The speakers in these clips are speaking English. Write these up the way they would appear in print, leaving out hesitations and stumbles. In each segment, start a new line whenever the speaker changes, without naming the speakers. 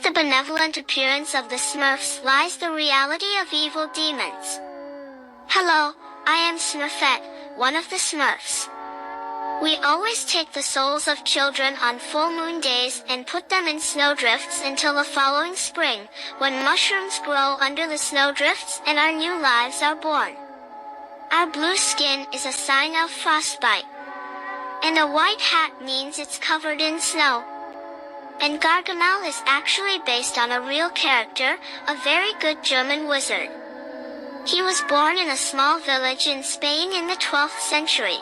Beneath the benevolent appearance of the Smurfs lies the reality of evil demons. Hello, I am Smurfette, one of the Smurfs. We always take the souls of children on full moon days and put them in snowdrifts until the following spring, when mushrooms grow under the snowdrifts and our new lives are born. Our blue skin is a sign of frostbite. And a white hat means it's covered in snow. And Gargamel is actually based on a real character, a very good German wizard. He was born in a small village in Spain in the 12th century.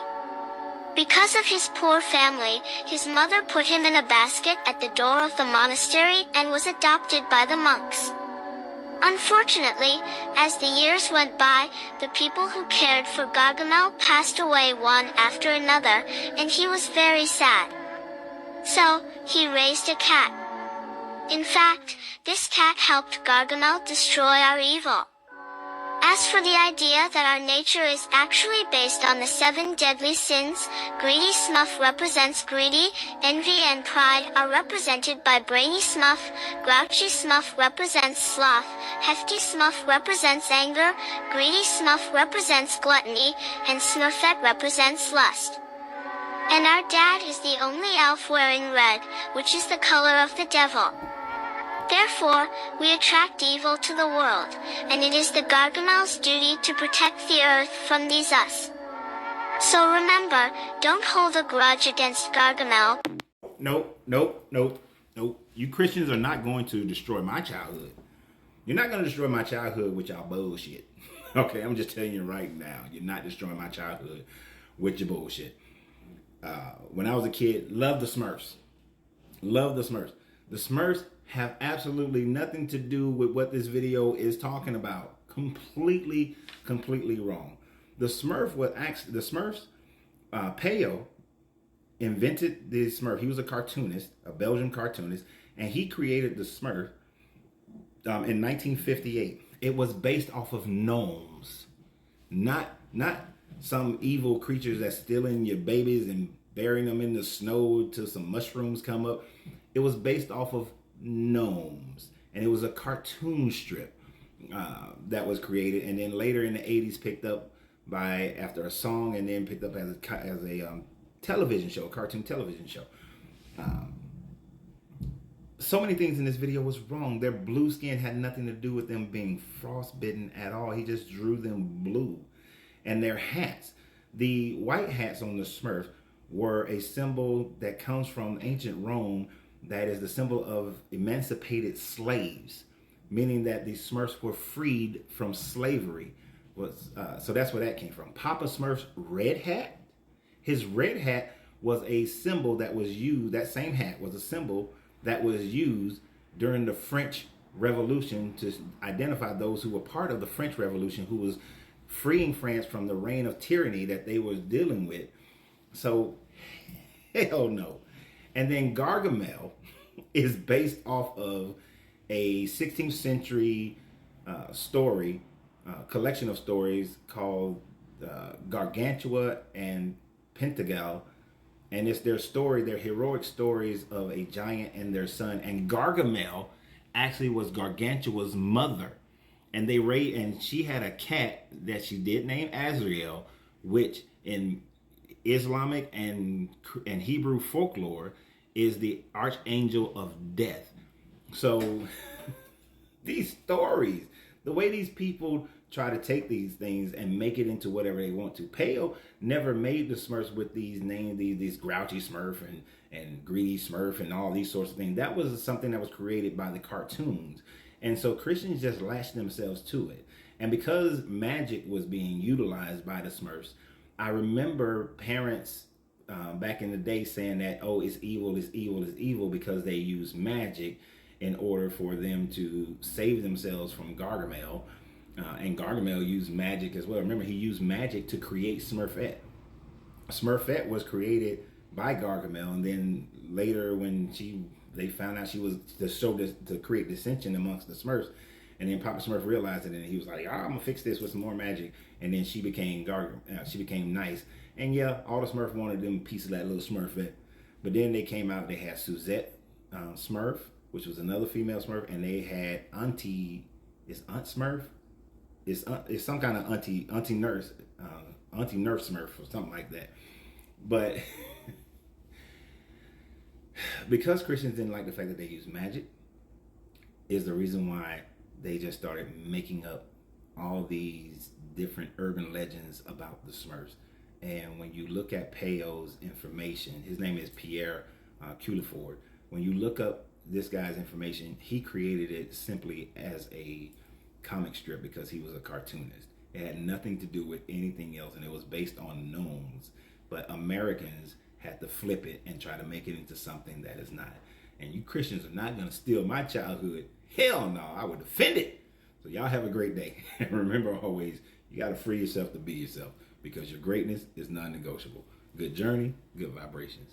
Because of his poor family, his mother put him in a basket at the door of the monastery and was adopted by the monks. Unfortunately, as the years went by, the people who cared for Gargamel passed away one after another, and he was very sad. So, he raised a cat. In fact, this cat helped Gargamel destroy our evil. As for the idea that our nature is actually based on the 7 deadly sins, Greedy Smurf represents greedy, envy and pride are represented by Brainy Smurf, Grouchy Smurf represents sloth, Hefty Smurf represents anger, Greedy Smurf represents gluttony, and Smurfette represents lust. And our dad is the only elf wearing red, which is the color of the devil. Therefore, we attract evil to the world, and it is the Gargamel's duty to protect the earth from these us. So remember, don't hold a grudge against Gargamel.
Nope. You Christians are not going to destroy my childhood. You're not going to destroy my childhood with y'all bullshit. Okay, I'm just telling you right now. You're not destroying my childhood with your bullshit. When I was a kid, loved the Smurfs. Loved the Smurfs. The Smurfs have absolutely nothing to do with what this video is talking about. Completely wrong. The Smurfs, Peyo invented the Smurf. He was a cartoonist, a Belgian cartoonist, and he created the Smurf in 1958. It was based off of gnomes, not some evil creatures that's stealing your babies and burying them in the snow till some mushrooms come up. It was based off of gnomes, and it was a cartoon strip that was created, and then later in the 80s picked up by after a song, and then picked up as a television show, a cartoon television show. So many things in this video was wrong. Their blue skin had nothing to do with them being frostbitten at all. He just drew them blue. And their hats, the white hats on the Smurfs, were a symbol that comes from ancient Rome. That is the symbol of emancipated slaves, meaning that the Smurfs were freed from slavery. So that's where that came from. Papa Smurf's red hat, his red hat was a symbol that was used, that same hat was a symbol that was used during the French Revolution to identify those who were part of the French Revolution, who was freeing France from the reign of tyranny that they were dealing with. So, hell no. And then Gargamel is based off of a 16th century story, collection of stories called Gargantua and Pentagal. And it's their story, their heroic stories of a giant and their son. And Gargamel actually was Gargantua's mother. And and she had a cat that she did name Azrael, which in Islamic and Hebrew folklore is the archangel of death. So these stories, the way these people try to take these things and make it into whatever they want to. Peyo never made the Smurfs with these names, these grouchy Smurf and greedy Smurf and all these sorts of things. That was something that was created by the cartoons. And so Christians just latched themselves to it. And because magic was being utilized by the Smurfs, I remember parents back in the day saying that, oh, it's evil because they use magic in order for them to save themselves from Gargamel. And Gargamel used magic as well. Remember, he used magic to create Smurfette. Smurfette was created by Gargamel, and then later when they found out she was to create dissension amongst the Smurfs, and then Papa Smurf realized it, and he was like, I'm gonna fix this with some more magic, and then she became she became nice, and yeah, all the Smurfs wanted them a piece of that little Smurfette, but then they came out, they had Suzette Smurf, which was another female Smurf, and they had Auntie, is Aunt Smurf? It's some kind of auntie nurse, Auntie Nurse Smurf or something like that. But because Christians didn't like the fact that they used magic, is the reason why they just started making up all these different urban legends about the Smurfs. And when you look at Peyo's information, his name is Pierre Culiford. When you look up this guy's information, he created it simply as a comic strip because he was a cartoonist. It had nothing to do with anything else, and it was based on gnomes. But Americans had to flip it and try to make it into something that is not. And you Christians are not going to steal my childhood. Hell no, I would defend it. So y'all have a great day. And remember always, you got to free yourself to be yourself because your greatness is non-negotiable. Good journey, good vibrations.